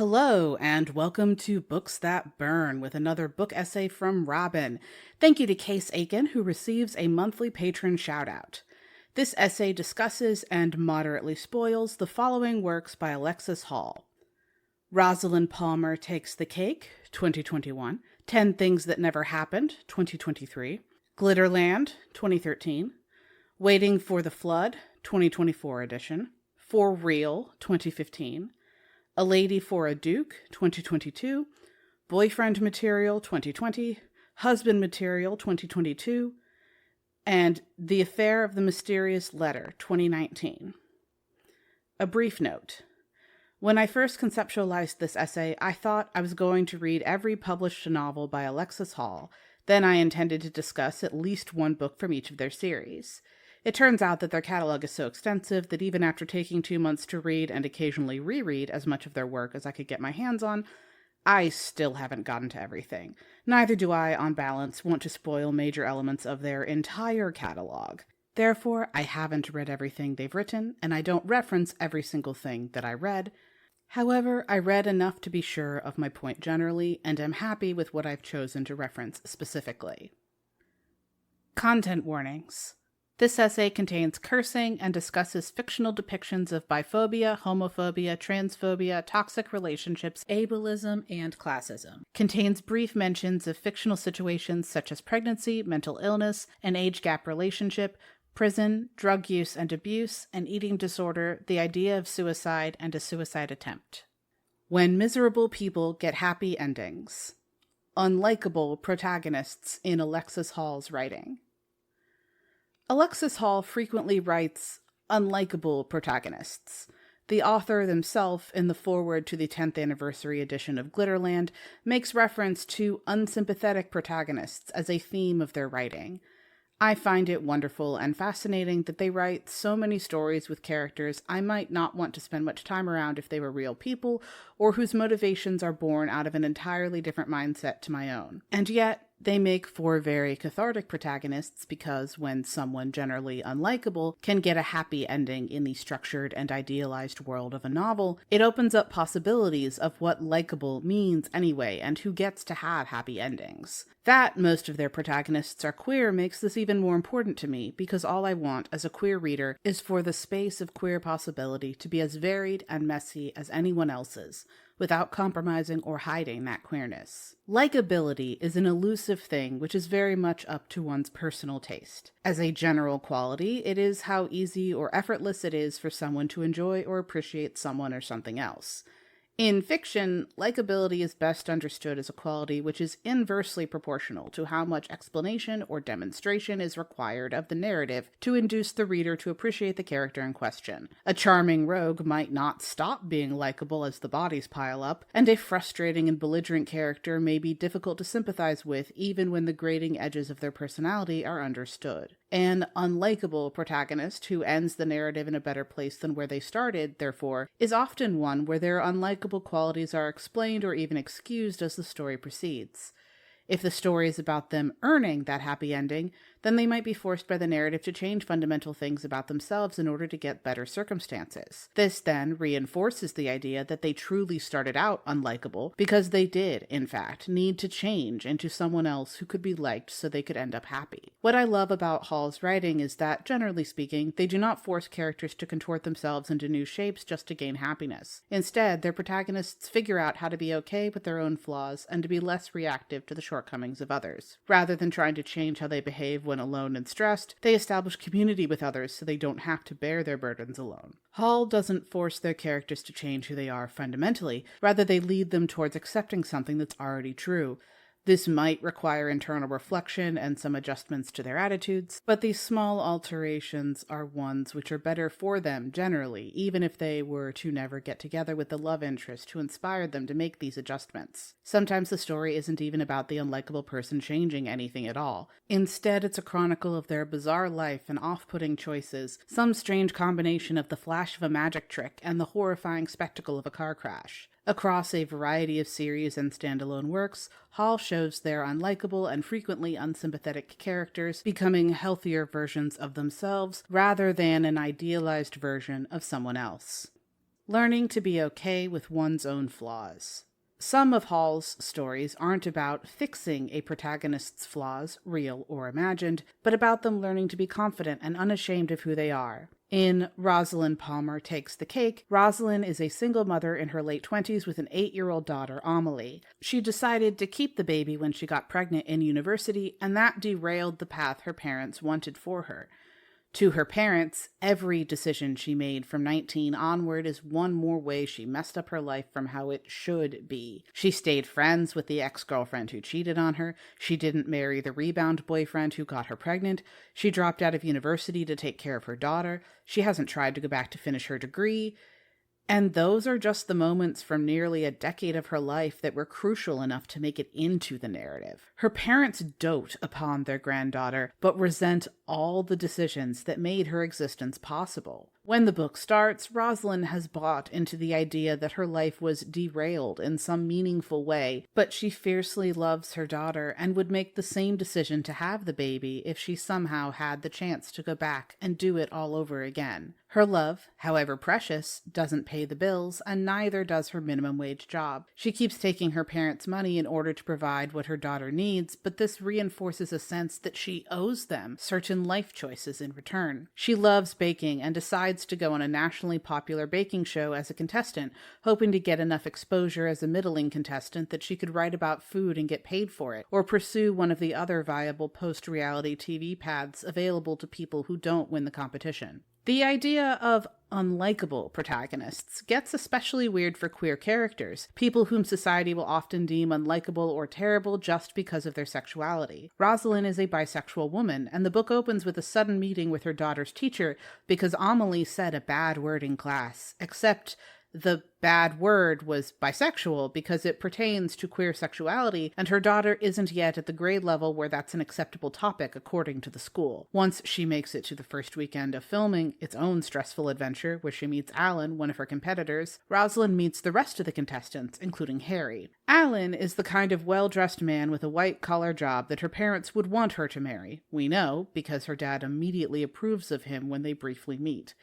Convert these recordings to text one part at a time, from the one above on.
Hello, and welcome to Books That Burn with another book essay from Robin. Thank you to Case Aiken, who receives a monthly patron shoutout. This essay discusses and moderately spoils the following works by Alexis Hall: Rosalind Palmer Takes the Cake, 2021, 10 Things That Never Happened, 2023, Glitterland, 2013, Waiting for the Flood, 2024 edition, For Real, 2015, A Lady for a Duke, 2022, Boyfriend Material, 2020, Husband Material, 2022, and The Affair of the Mysterious Letter, 2019. A brief note. When I first conceptualized this essay, I thought I was going to read every published novel by Alexis Hall. Then I intended to discuss at least one book from each of their series. It turns out that their catalog is so extensive that even after taking 2 months to read and occasionally reread as much of their work as I could get my hands on, I still haven't gotten to everything. Neither do I, on balance, want to spoil major elements of their entire catalog. Therefore, I haven't read everything they've written, and I don't reference every single thing that I read. However, I read enough to be sure of my point generally, and am happy with what I've chosen to reference specifically. Content warnings. This essay contains cursing and discusses fictional depictions of biphobia, homophobia, transphobia, toxic relationships, ableism, and classism. Contains brief mentions of fictional situations such as pregnancy, mental illness, an age gap relationship, prison, drug use and abuse, an eating disorder, the idea of suicide, and a suicide attempt. When miserable people get happy endings. Unlikable protagonists in Alexis Hall's writing. Alexis Hall frequently writes unlikable protagonists. The author themselves, in the foreword to the 10th anniversary edition of Glitterland, makes reference to unsympathetic protagonists as a theme of their writing. I find it wonderful and fascinating that they write so many stories with characters I might not want to spend much time around if they were real people, or whose motivations are born out of an entirely different mindset to my own. And yet, they make for very cathartic protagonists because when someone generally unlikable can get a happy ending in the structured and idealized world of a novel, it opens up possibilities of what likable means anyway and who gets to have happy endings. That most of their protagonists are queer makes this even more important to me because all I want as a queer reader is for the space of queer possibility to be as varied and messy as anyone else's, without compromising or hiding that queerness. Likeability is an elusive thing which is very much up to one's personal taste. As a general quality, it is how easy or effortless it is for someone to enjoy or appreciate someone or something else. In fiction, likability is best understood as a quality which is inversely proportional to how much explanation or demonstration is required of the narrative to induce the reader to appreciate the character in question. A charming rogue might not stop being likable as the bodies pile up, and a frustrating and belligerent character may be difficult to sympathize with even when the grating edges of their personality are understood. An unlikable protagonist who ends the narrative in a better place than where they started, therefore, is often one where their unlikable qualities are explained or even excused as the story proceeds. If the story is about them earning that happy ending, then they might be forced by the narrative to change fundamental things about themselves in order to get better circumstances. This then reinforces the idea that they truly started out unlikable because they did, in fact, need to change into someone else who could be liked so they could end up happy. What I love about Hall's writing is that, generally speaking, they do not force characters to contort themselves into new shapes just to gain happiness. Instead, their protagonists figure out how to be okay with their own flaws and to be less reactive to the shortcomings of others. Rather than trying to change how they behave when alone and stressed, they establish community with others so they don't have to bear their burdens alone. Hall doesn't force their characters to change who they are fundamentally, rather they lead them towards accepting something that's already true. This might require internal reflection and some adjustments to their attitudes, but these small alterations are ones which are better for them generally, even if they were to never get together with the love interest who inspired them to make these adjustments. Sometimes the story isn't even about the unlikable person changing anything at all. Instead, it's a chronicle of their bizarre life and off-putting choices, some strange combination of the flash of a magic trick and the horrifying spectacle of a car crash. Across a variety of series and standalone works, Hall shows their unlikable and frequently unsympathetic characters becoming healthier versions of themselves rather than an idealized version of someone else. learning to be okay with one's own flaws. Some of Hall's stories aren't about fixing a protagonist's flaws, real or imagined, but about them learning to be confident and unashamed of who they are. In Rosalind Palmer Takes the Cake, Rosalind is a single mother in her late 20s with an 8-year-old daughter, Amelie. She decided to keep the baby when she got pregnant in university, and that derailed the path her parents wanted for her. To her parents, every decision she made from 19 onward is one more way she messed up her life from how it should be. She stayed friends with the ex-girlfriend who cheated on her. She didn't marry the rebound boyfriend who got her pregnant. She dropped out of university to take care of her daughter. She hasn't tried to go back to finish her degree. And those are just the moments from nearly a decade of her life that were crucial enough to make it into the narrative. Her parents dote upon their granddaughter, but resent all the decisions that made her existence possible. When the book starts, Rosalind has bought into the idea that her life was derailed in some meaningful way, but she fiercely loves her daughter and would make the same decision to have the baby if she somehow had the chance to go back and do it all over again. Her love, however precious, doesn't pay the bills, and neither does her minimum wage job. She keeps taking her parents' money in order to provide what her daughter needs, but this reinforces a sense that she owes them certain life choices in return. She loves baking and decides to go on a nationally popular baking show as a contestant, hoping to get enough exposure as a middling contestant that she could write about food and get paid for it, or pursue one of the other viable post-reality TV paths available to people who don't win the competition. The idea of unlikable protagonists gets especially weird for queer characters, people whom society will often deem unlikable or terrible just because of their sexuality. Rosalind is a bisexual woman, and the book opens with a sudden meeting with her daughter's teacher because Amelie said a bad word in class, except the bad word was bisexual because it pertains to queer sexuality, and her daughter isn't yet at the grade level where that's an acceptable topic according to the school. Once she makes it to the first weekend of filming its own stressful adventure, where she meets Alan, one of her competitors, Rosalind meets the rest of the contestants, including Harry. Alan is the kind of well-dressed man with a white-collar job that her parents would want her to marry. We know, because her dad immediately approves of him when they briefly meet.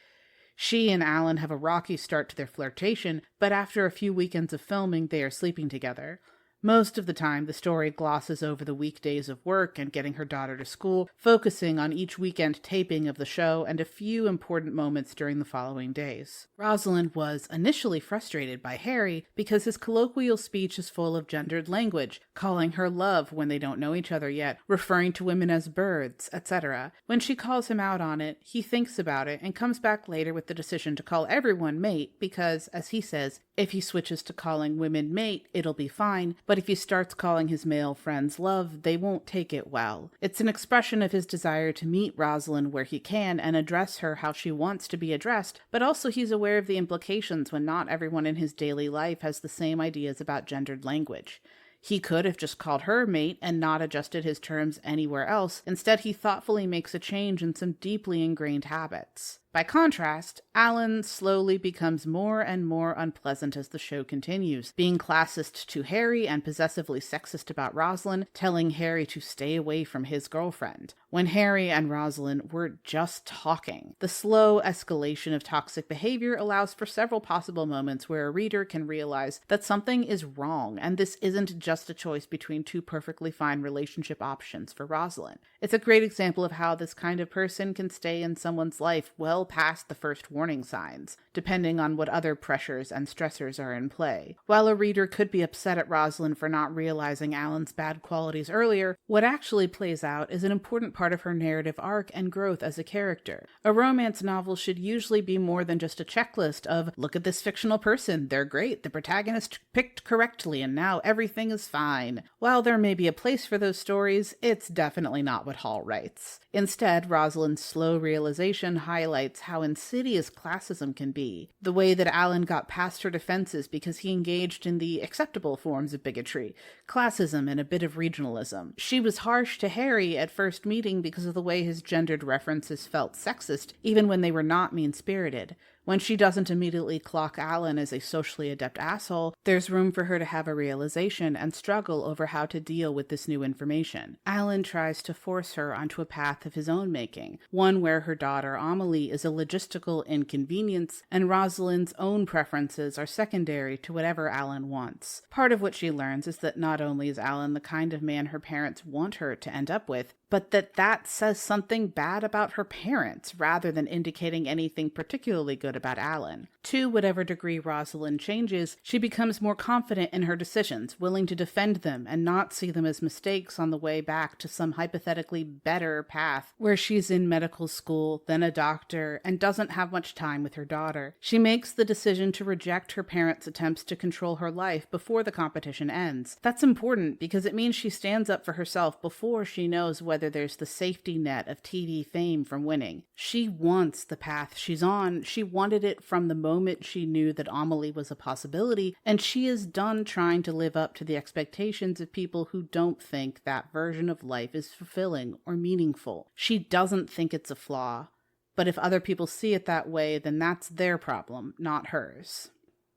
She and Alan have a rocky start to their flirtation, but after a few weekends of filming, they are sleeping together. Most of the time, the story glosses over the weekdays of work and getting her daughter to school, focusing on each weekend taping of the show and a few important moments during the following days. Rosalind was initially frustrated by Harry because his colloquial speech is full of gendered language, calling her love when they don't know each other yet, referring to women as birds, etc. When she calls him out on it, he thinks about it and comes back later with the decision to call everyone mate because, as he says, if he switches to calling women mate, it'll be fine, but if he starts calling his male friends love, they won't take it well. It's an expression of his desire to meet Rosalind where he can and address her how she wants to be addressed, but also he's aware of the implications when not everyone in his daily life has the same ideas about gendered language. He could have just called her mate and not adjusted his terms anywhere else. Instead, he thoughtfully makes a change in some deeply ingrained habits. By contrast, Alan slowly becomes more and more unpleasant as the show continues, being classist to Harry and possessively sexist about Rosalind, telling Harry to stay away from his girlfriend, when Harry and Rosalind were just talking. The slow escalation of toxic behavior allows for several possible moments where a reader can realize that something is wrong, and this isn't just a choice between two perfectly fine relationship options for Rosalind. It's a great example of how this kind of person can stay in someone's life well past the first warning signs, depending on what other pressures and stressors are in play. While a reader could be upset at Rosalind for not realizing Alan's bad qualities earlier, what actually plays out is an important part of her narrative arc and growth as a character. A romance novel should usually be more than just a checklist of, look at this fictional person, they're great, the protagonist picked correctly, and now everything is fine. While there may be a place for those stories, it's definitely not what Hall writes. Instead, Rosalind's slow realization highlights how insidious classism can be, the way that Alan got past her defenses because he engaged in the acceptable forms of bigotry, classism, and a bit of regionalism. She was harsh to Harry at first meeting because of the way his gendered references felt sexist, even when they were not mean-spirited. When she doesn't immediately clock Alan as a socially adept asshole, there's room for her to have a realization and struggle over how to deal with this new information. Alan tries to force her onto a path of his own making, one where her daughter Amelie is a logistical inconvenience and Rosaline's own preferences are secondary to whatever Alan wants. Part of what she learns is that not only is Alan the kind of man her parents want her to end up with, but that says something bad about her parents rather than indicating anything particularly good about Alan. To whatever degree Rosaline changes, she becomes more confident in her decisions, willing to defend them and not see them as mistakes on the way back to some hypothetically better path where she's in medical school, then a doctor, and doesn't have much time with her daughter. She makes the decision to reject her parents' attempts to control her life before the competition ends. That's important because it means she stands up for herself before she knows whether there's the safety net of TV fame from winning. She wants the path she's on. She wanted it from the moment she knew that Amelie was a possibility, and she is done trying to live up to the expectations of people who don't think that version of life is fulfilling or meaningful. She doesn't think it's a flaw, but if other people see it that way, then that's their problem, not hers.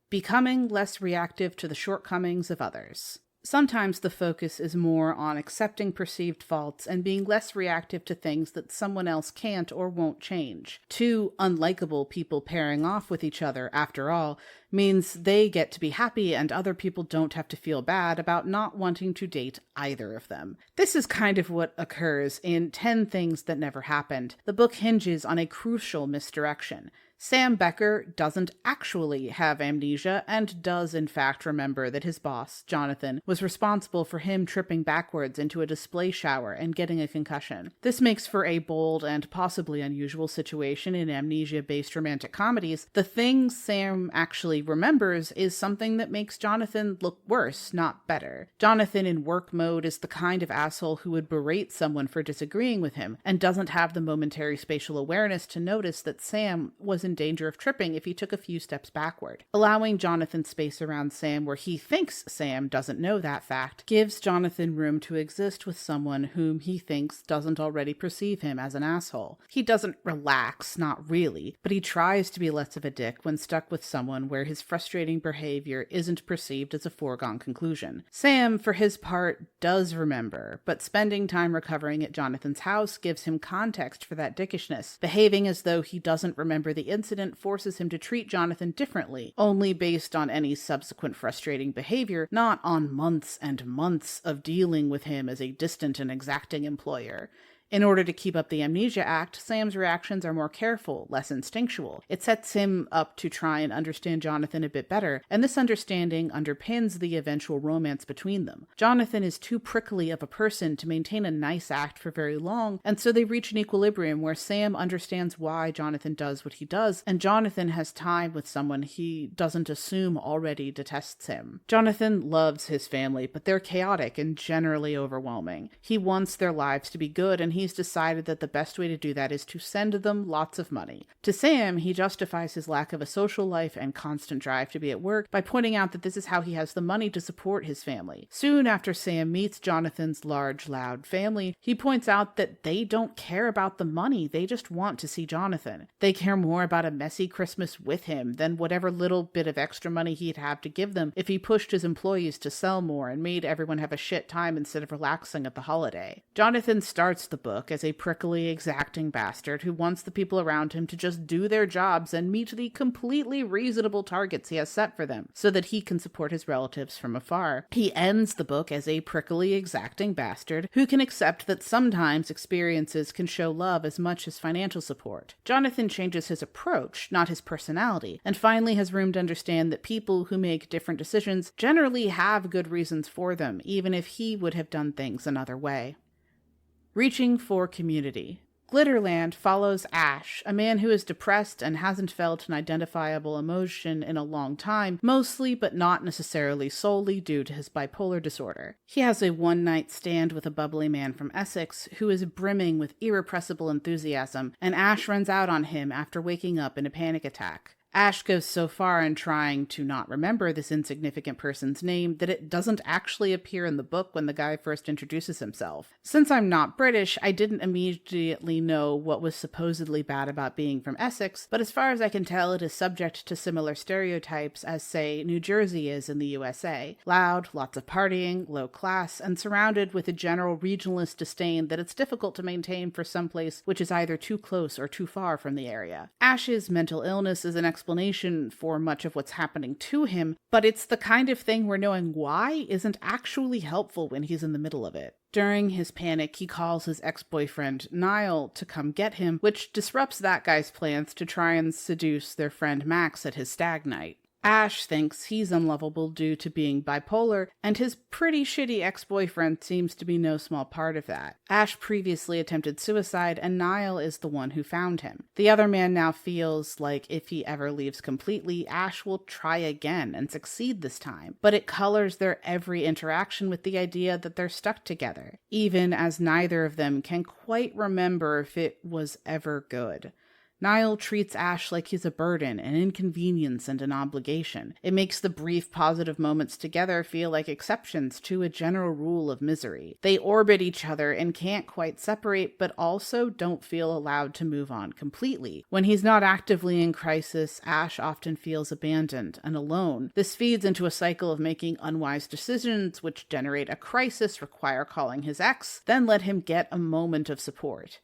Becoming less reactive to the shortcomings of others. Sometimes the focus is more on accepting perceived faults and being less reactive to things that someone else can't or won't change. Two unlikable people pairing off with each other, after all, means they get to be happy and other people don't have to feel bad about not wanting to date either of them. This is kind of what occurs in 10 Things That Never Happened. The book hinges on a crucial misdirection. Sam Becker doesn't actually have amnesia and does in fact remember that his boss, Jonathan, was responsible for him tripping backwards into a display shower and getting a concussion. This makes for a bold and possibly unusual situation in amnesia-based romantic comedies. The thing Sam actually remembers is something that makes Jonathan look worse, not better. Jonathan in work mode is the kind of asshole who would berate someone for disagreeing with him and doesn't have the momentary spatial awareness to notice that Sam was in danger of tripping if he took a few steps backward. Allowing Jonathan space around Sam where he thinks Sam doesn't know that fact gives Jonathan room to exist with someone whom he thinks doesn't already perceive him as an asshole. He doesn't relax, not really, but he tries to be less of a dick when stuck with someone where his frustrating behavior isn't perceived as a foregone conclusion. Sam, for his part, does remember, but spending time recovering at Jonathan's house gives him context for that dickishness. Behaving as though he doesn't remember the incident forces him to treat Jonathan differently, only based on any subsequent frustrating behavior, not on months and months of dealing with him as a distant and exacting employer. In order to keep up the amnesia act, Sam's reactions are more careful, less instinctual. It sets him up to try and understand Jonathan a bit better, and this understanding underpins the eventual romance between them. Jonathan is too prickly of a person to maintain a nice act for very long, and so they reach an equilibrium where Sam understands why Jonathan does what he does, and Jonathan has time with someone he doesn't assume already detests him. Jonathan loves his family, but they're chaotic and generally overwhelming. He wants their lives to be good, and he's decided that the best way to do that is to send them lots of money. To Sam, he justifies his lack of a social life and constant drive to be at work by pointing out that this is how he has the money to support his family. Soon after Sam meets Jonathan's large, loud family, he points out that they don't care about the money, they just want to see Jonathan. They care more about a messy Christmas with him than whatever little bit of extra money he'd have to give them if he pushed his employees to sell more and made everyone have a shit time instead of relaxing at the holiday. Jonathan starts the book as a prickly, exacting bastard who wants the people around him to just do their jobs and meet the completely reasonable targets he has set for them, so that he can support his relatives from afar. He ends the book as a prickly, exacting bastard who can accept that sometimes experiences can show love as much as financial support. Jonathan changes his approach, not his personality, and finally has room to understand that people who make different decisions generally have good reasons for them, even if he would have done things another way. Reaching for community. Glitterland follows Ash, a man who is depressed and hasn't felt an identifiable emotion in a long time, mostly but not necessarily solely due to his bipolar disorder. He has a one-night stand with a bubbly man from Essex who is brimming with irrepressible enthusiasm, and Ash runs out on him after waking up in a panic attack. Ash goes so far in trying to not remember this insignificant person's name that it doesn't actually appear in the book when the guy first introduces himself. Since I'm not British, I didn't immediately know what was supposedly bad about being from Essex, but as far as I can tell, it is subject to similar stereotypes as, say, New Jersey is in the USA. Loud, lots of partying, low class, and surrounded with a general regionalist disdain that it's difficult to maintain for some place which is either too close or too far from the area. Ash's mental illness is an explanation for much of what's happening to him, but it's the kind of thing where knowing why isn't actually helpful when he's in the middle of it. During his panic, he calls his ex-boyfriend, Niall, to come get him, which disrupts that guy's plans to try and seduce their friend Max at his stag night. Ash thinks he's unlovable due to being bipolar, and his pretty shitty ex-boyfriend seems to be no small part of that. Ash previously attempted suicide, and Niall is the one who found him. The other man now feels like if he ever leaves completely, Ash will try again and succeed this time, but it colors their every interaction with the idea that they're stuck together, even as neither of them can quite remember if it was ever good. Niall treats Ash like he's a burden, an inconvenience, and an obligation. It makes the brief positive moments together feel like exceptions to a general rule of misery. They orbit each other and can't quite separate, but also don't feel allowed to move on completely. When he's not actively in crisis, Ash often feels abandoned and alone. This feeds into a cycle of making unwise decisions, which generate a crisis, require calling his ex, then let him get a moment of support.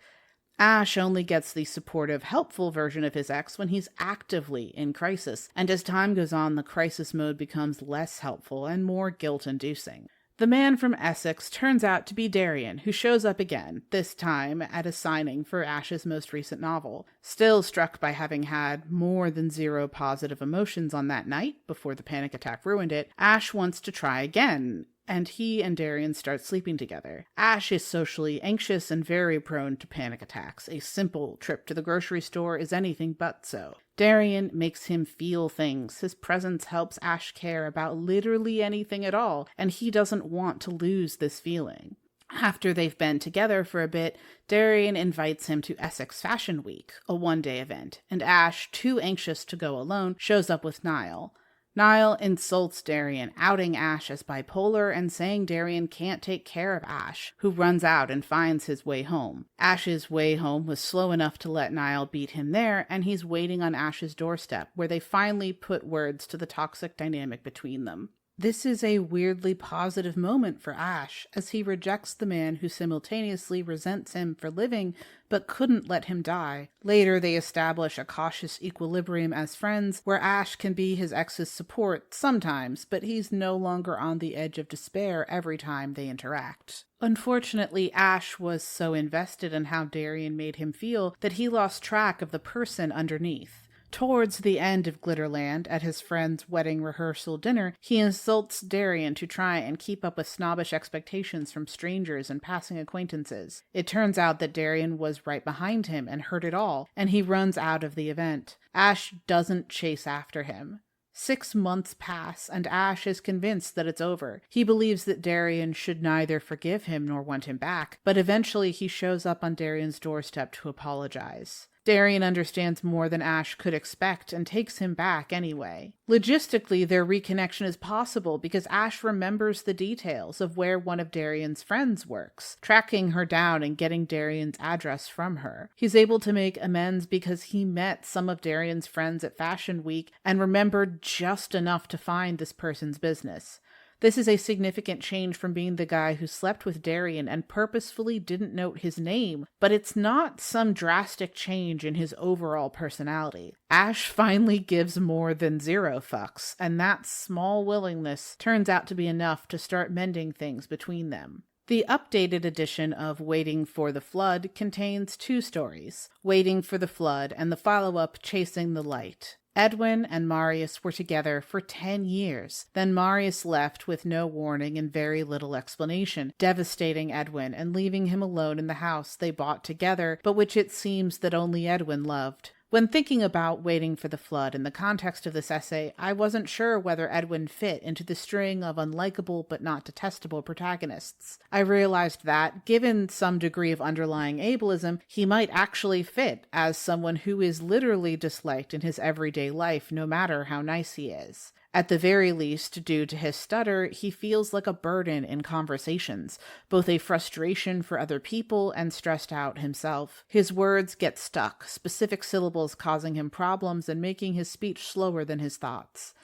Ash only gets the supportive, helpful version of his ex when he's actively in crisis, and as time goes on, the crisis mode becomes less helpful and more guilt-inducing. The man from Essex turns out to be Darian, who shows up again, this time at a signing for Ash's most recent novel. Still struck by having had more than 0 positive emotions on that night, before the panic attack ruined it, Ash wants to try again, and he and Darian start sleeping together. Ash is socially anxious and very prone to panic attacks. A simple trip to the grocery store is anything but so. Darian makes him feel things. His presence helps Ash care about literally anything at all, and he doesn't want to lose this feeling. After they've been together for a bit, Darian invites him to Essex Fashion Week, a one-day event, and Ash, too anxious to go alone, shows up with Niall. Niall insults Darian, outing Ash as bipolar and saying Darian can't take care of Ash, who runs out and finds his way home. Ash's way home was slow enough to let Niall beat him there, and he's waiting on Ash's doorstep, where they finally put words to the toxic dynamic between them. This is a weirdly positive moment for Ash, as he rejects the man who simultaneously resents him for living but couldn't let him die. Later, they establish a cautious equilibrium as friends, where Ash can be his ex's support sometimes, but he's no longer on the edge of despair every time they interact. Unfortunately, Ash was so invested in how Darian made him feel that he lost track of the person underneath. Towards the end of Glitterland, at his friend's wedding rehearsal dinner, he insults Darian to try and keep up with snobbish expectations from strangers and passing acquaintances. It turns out that Darian was right behind him and heard it all, and he runs out of the event. Ash doesn't chase after him. 6 months pass, and Ash is convinced that it's over. He believes that Darian should neither forgive him nor want him back, but eventually he shows up on Darian's doorstep to apologize. Darian understands more than Ash could expect and takes him back anyway. Logistically, their reconnection is possible because Ash remembers the details of where one of Darian's friends works, tracking her down and getting Darian's address from her. He's able to make amends because he met some of Darian's friends at Fashion Week and remembered just enough to find this person's business. This is a significant change from being the guy who slept with Darian and purposefully didn't note his name, but it's not some drastic change in his overall personality. Ash finally gives more than 0 fucks, and that small willingness turns out to be enough to start mending things between them. The updated edition of Waiting for the Flood contains 2 stories, Waiting for the Flood and the follow-up Chasing the Light. Edwin and Marius were together for 10 years. Then Marius left with no warning and very little explanation, devastating Edwin and leaving him alone in the house they bought together, but which it seems that only Edwin loved. When thinking about Waiting for the Flood in the context of this essay, I wasn't sure whether Edwin fit into the string of unlikable but not detestable protagonists. I realized that, given some degree of underlying ableism, he might actually fit as someone who is literally disliked in his everyday life, no matter how nice he is. At the very least, due to his stutter, he feels like a burden in conversations, both a frustration for other people and stressed out himself. His words get stuck, specific syllables causing him problems and making his speech slower than his thoughts.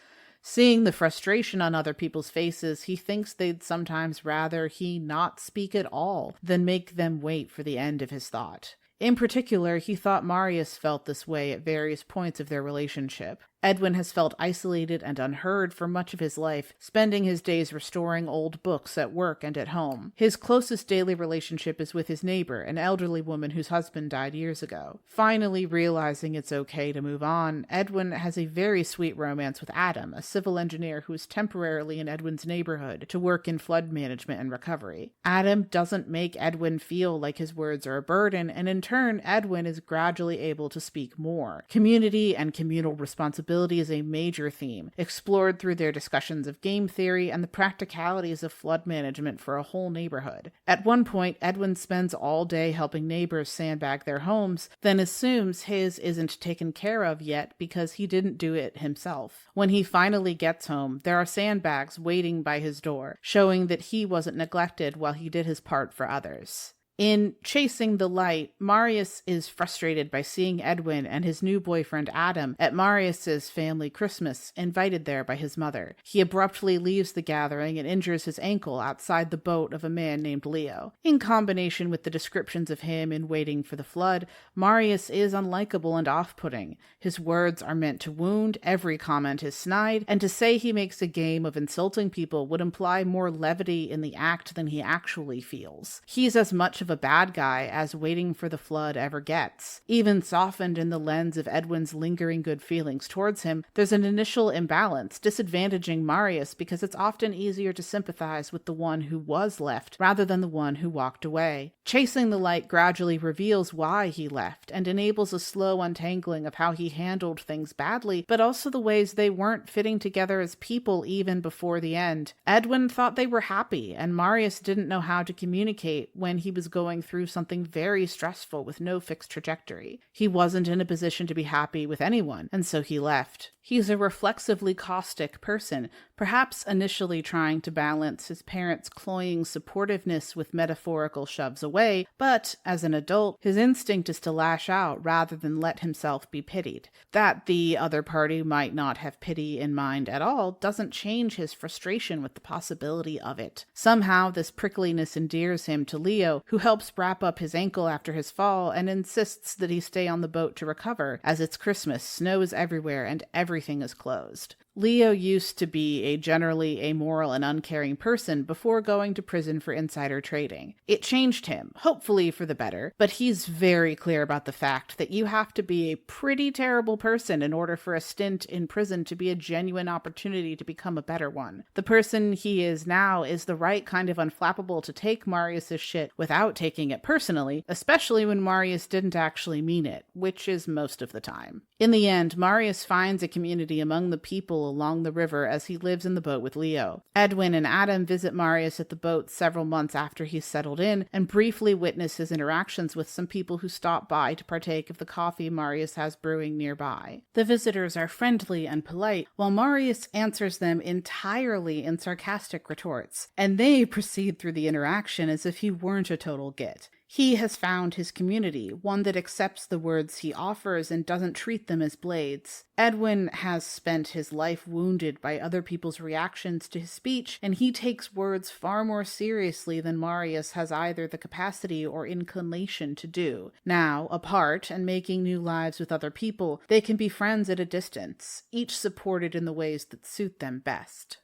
Seeing the frustration on other people's faces, he thinks they'd sometimes rather he not speak at all than make them wait for the end of his thought. In particular, he thought Marius felt this way at various points of their relationship. Edwin has felt isolated and unheard for much of his life, spending his days restoring old books at work and at home. His closest daily relationship is with his neighbor, an elderly woman whose husband died years ago. Finally realizing it's okay to move on, Edwin has a very sweet romance with Adam, a civil engineer who is temporarily in Edwin's neighborhood to work in flood management and recovery. Adam doesn't make Edwin feel like his words are a burden, and in turn, Edwin is gradually able to speak more. Community and communal responsibility is a major theme, explored through their discussions of game theory and the practicalities of flood management for a whole neighborhood. At one point, Edwin spends all day helping neighbors sandbag their homes, then assumes his isn't taken care of yet because he didn't do it himself. When he finally gets home, there are sandbags waiting by his door, showing that he wasn't neglected while he did his part for others. In Chasing the Light, Marius is frustrated by seeing Edwin and his new boyfriend Adam at Marius's family Christmas, invited there by his mother. He abruptly leaves the gathering and injures his ankle outside the boat of a man named Leo. In combination with the descriptions of him in Waiting for the Flood, Marius is unlikable and off-putting. His words are meant to wound, every comment is snide, and to say he makes a game of insulting people would imply more levity in the act than he actually feels. He's as much of a bad guy as Waiting for the Flood ever gets. Even softened in the lens of Edwin's lingering good feelings towards him, there's an initial imbalance, disadvantaging Marius because it's often easier to sympathize with the one who was left rather than the one who walked away. Chasing the Light gradually reveals why he left and enables a slow untangling of how he handled things badly, but also the ways they weren't fitting together as people even before the end. Edwin thought they were happy, and Marius didn't know how to communicate when he was going through something very stressful with no fixed trajectory. He wasn't in a position to be happy with anyone, and so he left. He's a reflexively caustic person, perhaps initially trying to balance his parents' cloying supportiveness with metaphorical shoves away, but as an adult, his instinct is to lash out rather than let himself be pitied. That the other party might not have pity in mind at all doesn't change his frustration with the possibility of it. Somehow, this prickliness endears him to Leo, who helps wrap up his ankle after his fall and insists that he stay on the boat to recover, as it's Christmas, snow is everywhere, and everything is closed. Leo used to be a generally amoral and uncaring person before going to prison for insider trading. It changed him, hopefully for the better, but he's very clear about the fact that you have to be a pretty terrible person in order for a stint in prison to be a genuine opportunity to become a better one. The person he is now is the right kind of unflappable to take Marius's shit without taking it personally, especially when Marius didn't actually mean it, which is most of the time. In the end, Marius finds a community among the people along the river as he lives in the boat with Leo. Edwin and Adam visit Marius at the boat several months after he's settled in and briefly witness his interactions with some people who stop by to partake of the coffee Marius has brewing nearby. The visitors are friendly and polite, while Marius answers them entirely in sarcastic retorts, and they proceed through the interaction as if he weren't a total git. He has found his community, one that accepts the words he offers and doesn't treat them as blades. Edwin has spent his life wounded by other people's reactions to his speech, and he takes words far more seriously than Marius has either the capacity or inclination to do. Now, apart and making new lives with other people, they can be friends at a distance, each supported in the ways that suit them best.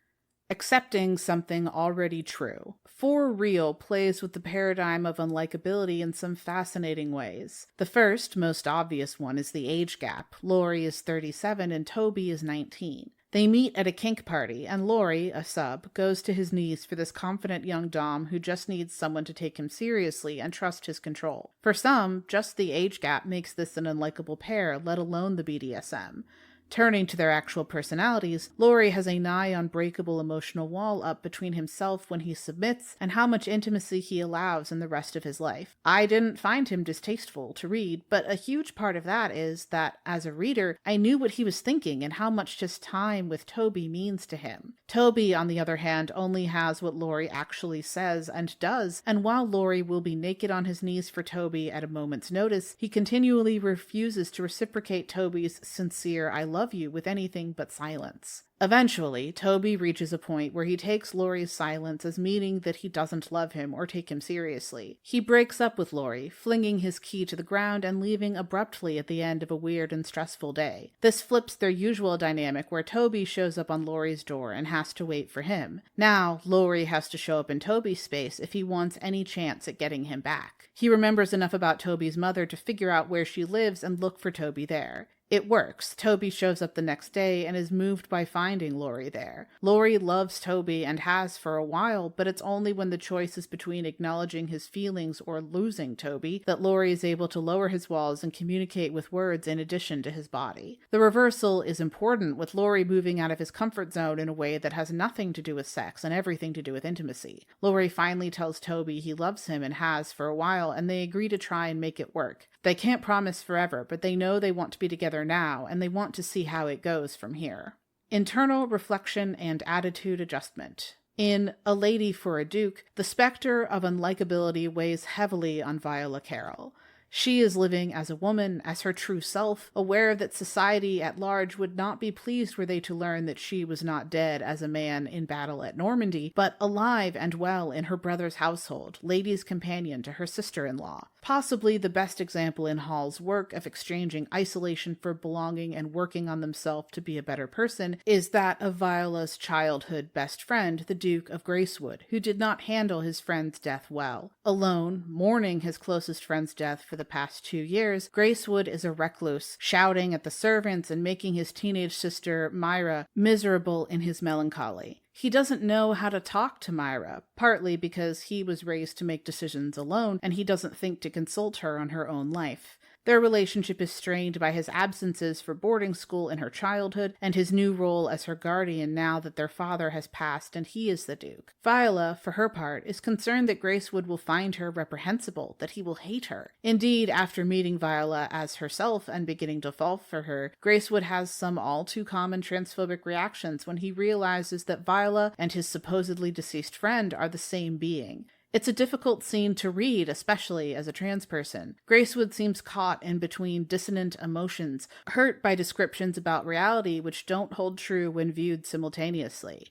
Accepting something already true. For Real plays with the paradigm of unlikability in some fascinating ways. The first, most obvious one is the age gap. Laurie is 37 and Toby is 19. They meet at a kink party, and Laurie, a sub, goes to his knees for this confident young dom who just needs someone to take him seriously and trust his control. For some, just the age gap makes this an unlikable pair, let alone the BDSM. Turning to their actual personalities, Laurie has a nigh unbreakable emotional wall up between himself when he submits and how much intimacy he allows in the rest of his life. I didn't find him distasteful to read, but a huge part of that is that, as a reader, I knew what he was thinking and how much just time with Toby means to him. Toby, on the other hand, only has what Laurie actually says and does, and while Laurie will be naked on his knees for Toby at a moment's notice, he continually refuses to reciprocate Toby's sincere "I love you" with anything but silence. Eventually, Toby reaches a point where he takes Laurie's silence as meaning that he doesn't love him or take him seriously. He breaks up with Laurie, flinging his key to the ground and leaving abruptly at the end of a weird and stressful day. This flips their usual dynamic where Toby shows up on Laurie's door and has to wait for him. Now, Laurie has to show up in Toby's space if he wants any chance at getting him back. He remembers enough about Toby's mother to figure out where she lives and look for Toby there. It works. Toby shows up the next day and is moved by finding Laurie there. Laurie loves Toby and has for a while, but it's only when the choice is between acknowledging his feelings or losing Toby that Laurie is able to lower his walls and communicate with words in addition to his body. The reversal is important, with Laurie moving out of his comfort zone in a way that has nothing to do with sex and everything to do with intimacy. Laurie finally tells Toby he loves him and has for a while, and they agree to try and make it work. They can't promise forever, but they know they want to be together now, and they want to see how it goes from here. Internal reflection and attitude adjustment. In A Lady for a Duke, the specter of unlikability weighs heavily on Viola Carroll. She is living as a woman, as her true self, aware that society at large would not be pleased were they to learn that she was not dead as a man in battle at Normandy, but alive and well in her brother's household, lady's companion to her sister-in-law. Possibly the best example in Hall's work of exchanging isolation for belonging and working on themselves to be a better person is that of Viola's childhood best friend, the Duke of Gracewood, who did not handle his friend's death well. Alone, mourning his closest friend's death for the past 2 years, Gracewood is a recluse, shouting at the servants and making his teenage sister, Myra, miserable in his melancholy. He doesn't know how to talk to Myra, partly because he was raised to make decisions alone, and he doesn't think to consult her on her own life. Their relationship is strained by his absences for boarding school in her childhood and his new role as her guardian now that their father has passed and he is the Duke. Viola, for her part, is concerned that Gracewood will find her reprehensible, that he will hate her. Indeed, after meeting Viola as herself and beginning to fall for her, Gracewood has some all-too-common transphobic reactions when he realizes that Viola and his supposedly deceased friend are the same being. It's a difficult scene to read, especially as a trans person. Gracewood seems caught in between dissonant emotions, hurt by descriptions about reality which don't hold true when viewed simultaneously.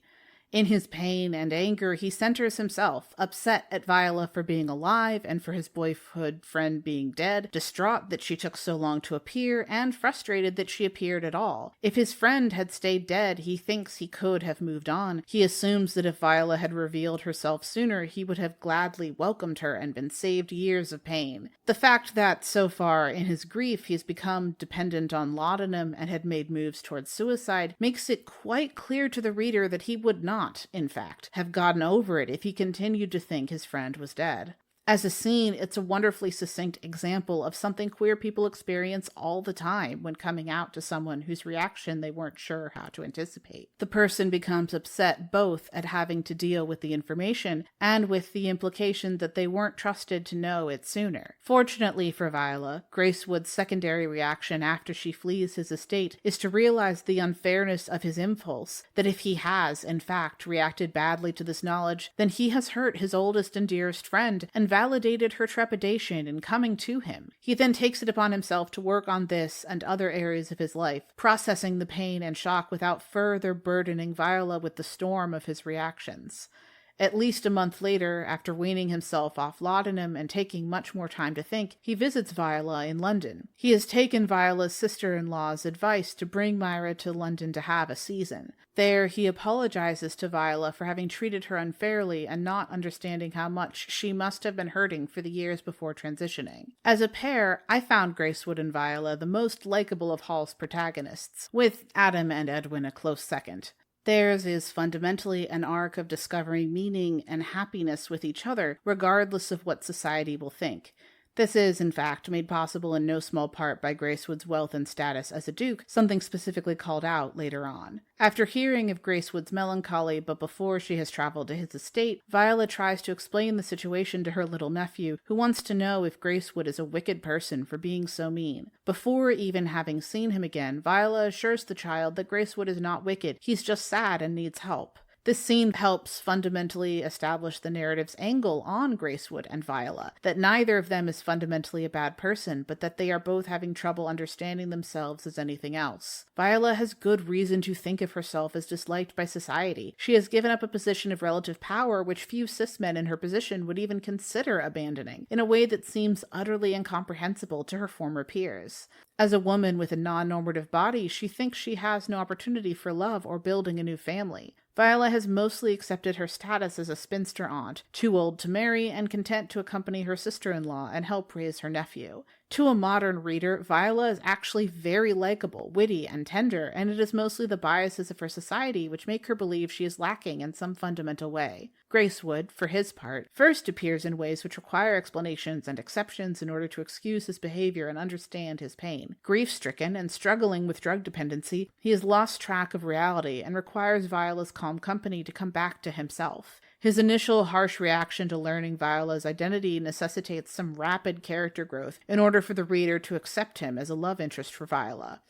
In his pain and anger, he centers himself, upset at Viola for being alive and for his boyhood friend being dead, distraught that she took so long to appear, and frustrated that she appeared at all. If his friend had stayed dead, he thinks he could have moved on. He assumes that if Viola had revealed herself sooner, he would have gladly welcomed her and been saved years of pain. The fact that, so far in his grief, he's become dependent on laudanum and had made moves towards suicide makes it quite clear to the reader that he would not, in fact, have gotten over it if he continued to think his friend was dead. As a scene, it's a wonderfully succinct example of something queer people experience all the time when coming out to someone whose reaction they weren't sure how to anticipate. The person becomes upset both at having to deal with the information and with the implication that they weren't trusted to know it sooner. Fortunately for Viola, Gracewood's secondary reaction after she flees his estate is to realize the unfairness of his impulse, that if he has, in fact, reacted badly to this knowledge, then he has hurt his oldest and dearest friend and validated her trepidation in coming to him. He then takes it upon himself to work on this and other areas of his life, processing the pain and shock without further burdening Viola with the storm of his reactions. At least a month later, after weaning himself off laudanum and taking much more time to think, he visits Viola in London. He has taken Viola's sister-in-law's advice to bring Myra to London to have a season. There, he apologizes to Viola for having treated her unfairly and not understanding how much she must have been hurting for the years before transitioning. As a pair, I found Gracewood and Viola the most likable of Hall's protagonists, with Adam and Edwin a close second. Theirs is fundamentally an arc of discovering meaning and happiness with each other, regardless of what society will think. This is, in fact, made possible in no small part by Gracewood's wealth and status as a duke, something specifically called out later on. After hearing of Gracewood's melancholy, but before she has traveled to his estate, Viola tries to explain the situation to her little nephew, who wants to know if Gracewood is a wicked person for being so mean. Before even having seen him again, Viola assures the child that Gracewood is not wicked, he's just sad and needs help. This scene helps fundamentally establish the narrative's angle on Gracewood and Viola, that neither of them is fundamentally a bad person, but that they are both having trouble understanding themselves as anything else. Viola has good reason to think of herself as disliked by society. She has given up a position of relative power which few cis men in her position would even consider abandoning, in a way that seems utterly incomprehensible to her former peers. As a woman with a non-normative body, she thinks she has no opportunity for love or building a new family. Viola has mostly accepted her status as a spinster aunt, too old to marry and content to accompany her sister-in-law and help raise her nephew. To a modern reader, Viola is actually very likable, witty, and tender, and it is mostly the biases of her society which make her believe she is lacking in some fundamental way. Gracewood, for his part, first appears in ways which require explanations and exceptions in order to excuse his behavior and understand his pain. Grief-stricken and struggling with drug dependency, he has lost track of reality and requires Viola's calm company to come back to himself. His initial harsh reaction to learning Viola's identity necessitates some rapid character growth in order for the reader to accept him as a love interest for Viola.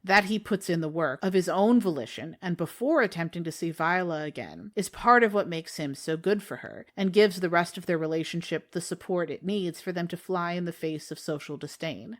That he puts in the work of his own volition and before attempting to see Viola again is part of what makes him so good for her and gives the rest of their relationship the support it needs for them to fly in the face of social disdain.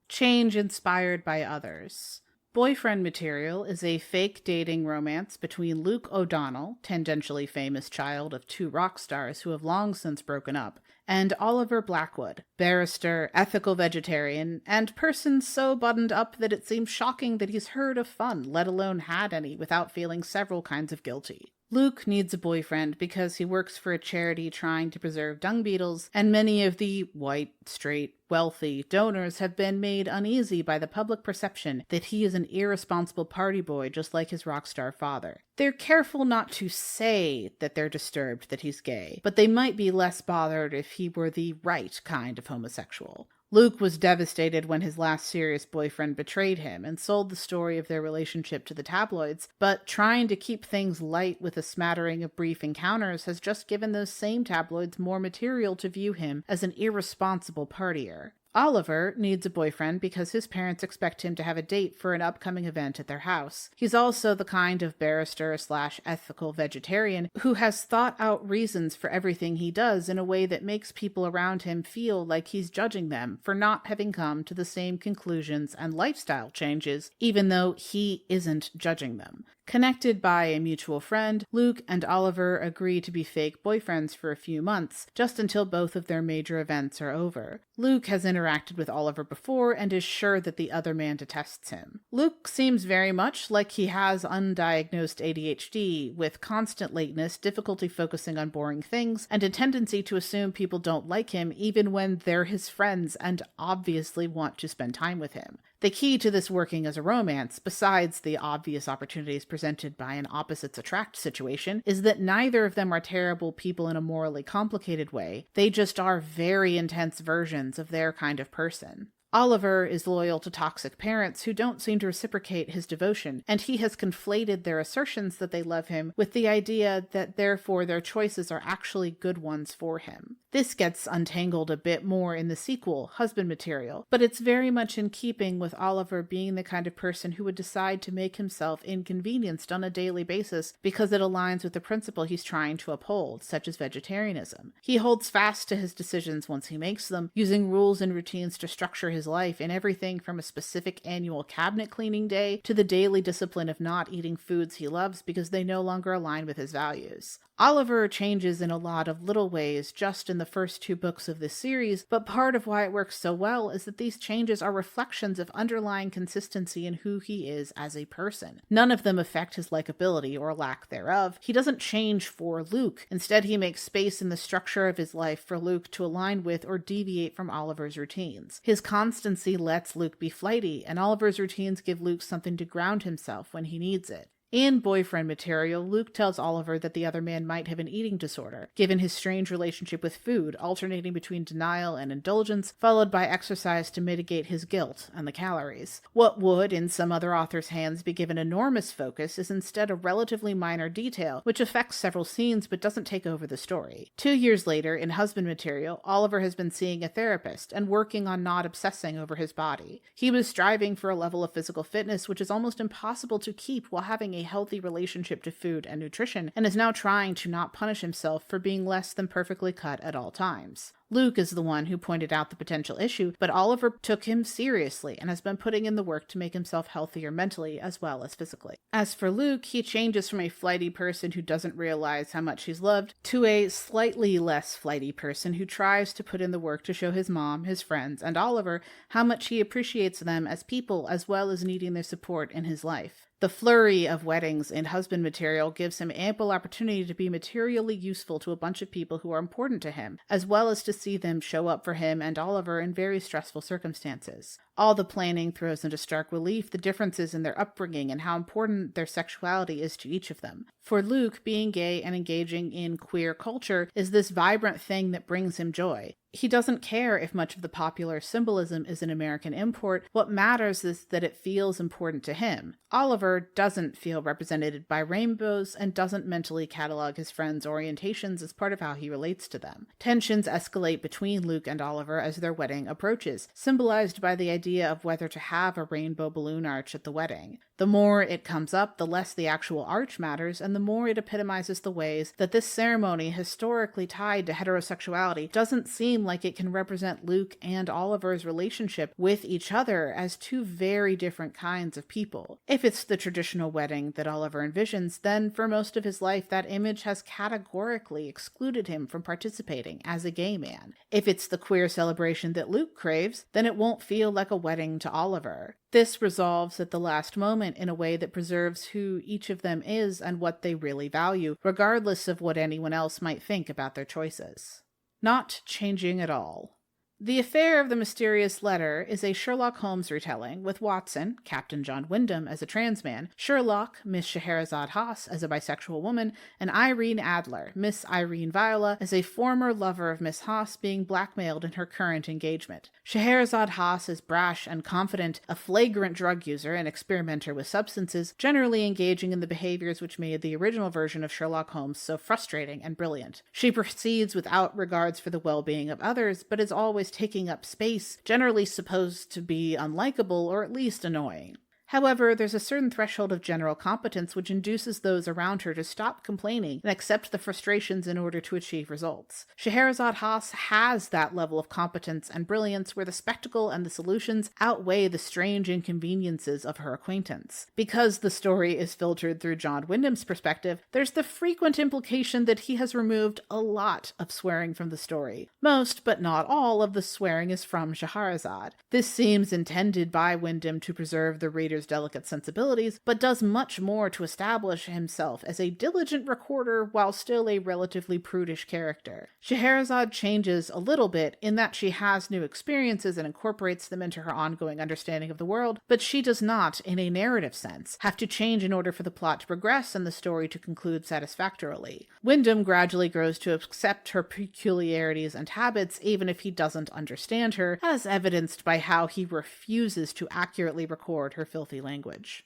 Change inspired by others. Boyfriend Material is a fake dating romance between Luke O'Donnell, tangentially famous child of two rock stars who have long since broken up, and Oliver Blackwood, barrister, ethical vegetarian, and person so buttoned up that it seems shocking that he's heard of fun, let alone had any, without feeling several kinds of guilty. Luke needs a boyfriend because he works for a charity trying to preserve dung beetles, and many of the white, straight, wealthy donors have been made uneasy by the public perception that he is an irresponsible party boy just like his rock star father. They're careful not to say that they're disturbed that he's gay, but they might be less bothered if he were the right kind of homosexual. Luke was devastated when his last serious boyfriend betrayed him and sold the story of their relationship to the tabloids, but trying to keep things light with a smattering of brief encounters has just given those same tabloids more material to view him as an irresponsible partier. Oliver needs a boyfriend because his parents expect him to have a date for an upcoming event at their house. He's also the kind of barrister/ethical vegetarian who has thought out reasons for everything he does in a way that makes people around him feel like he's judging them for not having come to the same conclusions and lifestyle changes, even though he isn't judging them. Connected by a mutual friend, Luke and Oliver agree to be fake boyfriends for a few months, just until both of their major events are over. Luke has interacted with Oliver before and is sure that the other man detests him. Luke seems very much like he has undiagnosed ADHD, with constant lateness, difficulty focusing on boring things, and a tendency to assume people don't like him even when they're his friends and obviously want to spend time with him. The key to this working as a romance, besides the obvious opportunities presented by an opposites attract situation, is that neither of them are terrible people in a morally complicated way. They just are very intense versions of their kind of person. Oliver is loyal to toxic parents who don't seem to reciprocate his devotion, and he has conflated their assertions that they love him with the idea that therefore their choices are actually good ones for him. This gets untangled a bit more in the sequel, Husband Material, but it's very much in keeping with Oliver being the kind of person who would decide to make himself inconvenienced on a daily basis because it aligns with the principle he's trying to uphold, such as vegetarianism. He holds fast to his decisions once he makes them, using rules and routines to structure his life in everything from a specific annual cabinet cleaning day to the daily discipline of not eating foods he loves because they no longer align with his values. Oliver changes in a lot of little ways just in the first 2 books of this series, but part of why it works so well is that these changes are reflections of underlying consistency in who he is as a person. None of them affect his likability or lack thereof. He doesn't change for Luke. Instead, he makes space in the structure of his life for Luke to align with or deviate from Oliver's routines. His constancy lets Luke be flighty, and Oliver's routines give Luke something to ground himself when he needs it. In boyfriend material, Luke tells Oliver that the other man might have an eating disorder, given his strange relationship with food, alternating between denial and indulgence, followed by exercise to mitigate his guilt and the calories. What would, in some other author's hands, be given enormous focus is instead a relatively minor detail, which affects several scenes but doesn't take over the story. 2 years later, in husband material, Oliver has been seeing a therapist and working on not obsessing over his body. He was striving for a level of physical fitness which is almost impossible to keep while having a healthy relationship to food and nutrition, and is now trying to not punish himself for being less than perfectly cut at all times. Luke is the one who pointed out the potential issue, but Oliver took him seriously and has been putting in the work to make himself healthier mentally as well as physically. As for Luke, he changes from a flighty person who doesn't realize how much he's loved to a slightly less flighty person who tries to put in the work to show his mom, his friends, and Oliver how much he appreciates them as people as well as needing their support in his life. The flurry of weddings in husband material gives him ample opportunity to be materially useful to a bunch of people who are important to him, as well as to see them show up for him and Oliver in very stressful circumstances. All the planning throws into stark relief the differences in their upbringing and how important their sexuality is to each of them. For Luke, being gay and engaging in queer culture is this vibrant thing that brings him joy. He doesn't care if much of the popular symbolism is an American import. What matters is that it feels important to him. Oliver doesn't feel represented by rainbows and doesn't mentally catalog his friends' orientations as part of how he relates to them. Tensions escalate between Luke and Oliver as their wedding approaches, symbolized by the idea of whether to have a rainbow balloon arch at the wedding. The more it comes up, the less the actual arch matters, and the more it epitomizes the ways that this ceremony, historically tied to heterosexuality, doesn't seem like it can represent Luke and Oliver's relationship with each other as 2 very different kinds of people. If it's the traditional wedding that Oliver envisions, then for most of his life that image has categorically excluded him from participating as a gay man. If it's the queer celebration that Luke craves, then it won't feel like a wedding to Oliver. This resolves at the last moment in a way that preserves who each of them is and what they really value, regardless of what anyone else might think about their choices. Not changing at all. The Affair of the Mysterious Letter is a Sherlock Holmes retelling with Watson, Captain John Wyndham, as a trans man, Sherlock, Miss Scheherazade Haas, as a bisexual woman, and Irene Adler, Miss Irene Viola, as a former lover of Miss Haas being blackmailed in her current engagement. Scheherazade Haas is brash and confident, a flagrant drug user and experimenter with substances, generally engaging in the behaviors which made the original version of Sherlock Holmes so frustrating and brilliant. She proceeds without regards for the well-being of others, but is always taking up space, generally supposed to be unlikable or at least annoying. However, there's a certain threshold of general competence which induces those around her to stop complaining and accept the frustrations in order to achieve results. Scheherazade Haas has that level of competence and brilliance where the spectacle and the solutions outweigh the strange inconveniences of her acquaintance. Because the story is filtered through John Wyndham's perspective, there's the frequent implication that he has removed a lot of swearing from the story. Most, but not all, of the swearing is from Scheherazade. This seems intended by Wyndham to preserve the reader's delicate sensibilities, but does much more to establish himself as a diligent recorder while still a relatively prudish character. Scheherazade changes a little bit in that she has new experiences and incorporates them into her ongoing understanding of the world, but she does not, in a narrative sense, have to change in order for the plot to progress and the story to conclude satisfactorily. Wyndham gradually grows to accept her peculiarities and habits even if he doesn't understand her, as evidenced by how he refuses to accurately record her filthy language.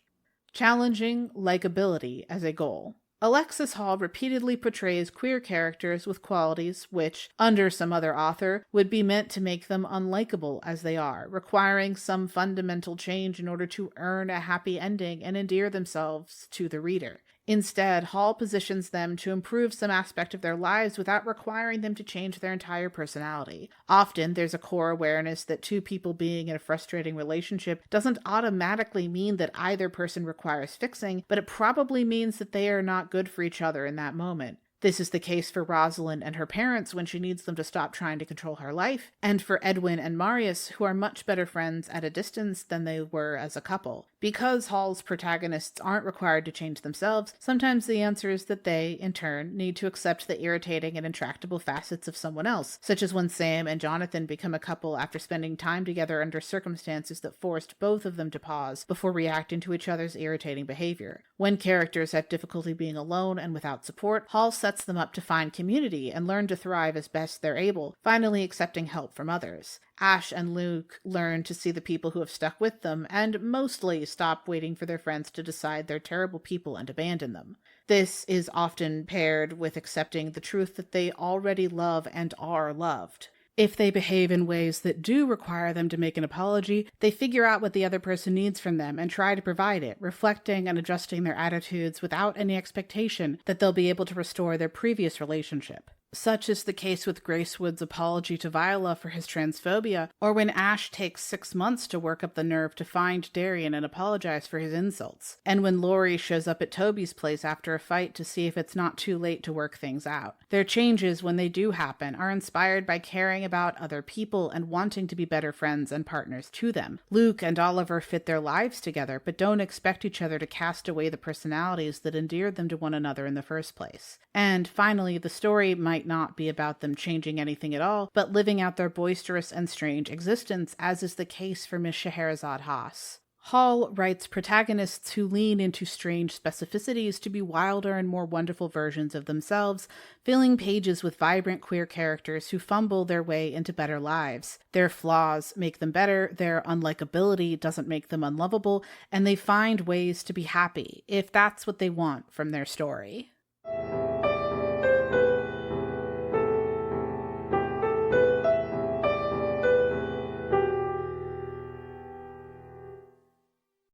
Challenging likability as a goal. Alexis Hall repeatedly portrays queer characters with qualities which, under some other author, would be meant to make them unlikable as they are, requiring some fundamental change in order to earn a happy ending and endear themselves to the reader. Instead, Hall positions them to improve some aspect of their lives without requiring them to change their entire personality. Often, there's a core awareness that 2 people being in a frustrating relationship doesn't automatically mean that either person requires fixing, but it probably means that they are not good for each other in that moment. This is the case for Rosalind and her parents when she needs them to stop trying to control her life, and for Edwin and Marius, who are much better friends at a distance than they were as a couple. Because Hall's protagonists aren't required to change themselves, sometimes the answer is that they, in turn, need to accept the irritating and intractable facets of someone else, such as when Sam and Jonathan become a couple after spending time together under circumstances that forced both of them to pause before reacting to each other's irritating behavior. When characters have difficulty being alone and without support, Hall sets them up to find community and learn to thrive as best they're able, finally accepting help from others. Ash and Luke learn to see the people who have stuck with them, and mostly stop waiting for their friends to decide they're terrible people and abandon them. This is often paired with accepting the truth that they already love and are loved. If they behave in ways that do require them to make an apology, they figure out what the other person needs from them and try to provide it, reflecting and adjusting their attitudes without any expectation that they'll be able to restore their previous relationship. Such is the case with Gracewood's apology to Viola for his transphobia, or when Ash takes 6 months to work up the nerve to find Darian and apologize for his insults, and when Laurie shows up at Toby's place after a fight to see if it's not too late to work things out. Their changes, when they do happen, are inspired by caring about other people and wanting to be better friends and partners to them. Luke and Oliver fit their lives together, but don't expect each other to cast away the personalities that endeared them to one another in the first place. And finally, the story might not be about them changing anything at all, but living out their boisterous and strange existence, as is the case for Miss Scheherazade Haas. Hall writes protagonists who lean into strange specificities to be wilder and more wonderful versions of themselves, filling pages with vibrant queer characters who fumble their way into better lives. Their flaws make them better, their unlikability doesn't make them unlovable, and they find ways to be happy, if that's what they want from their story.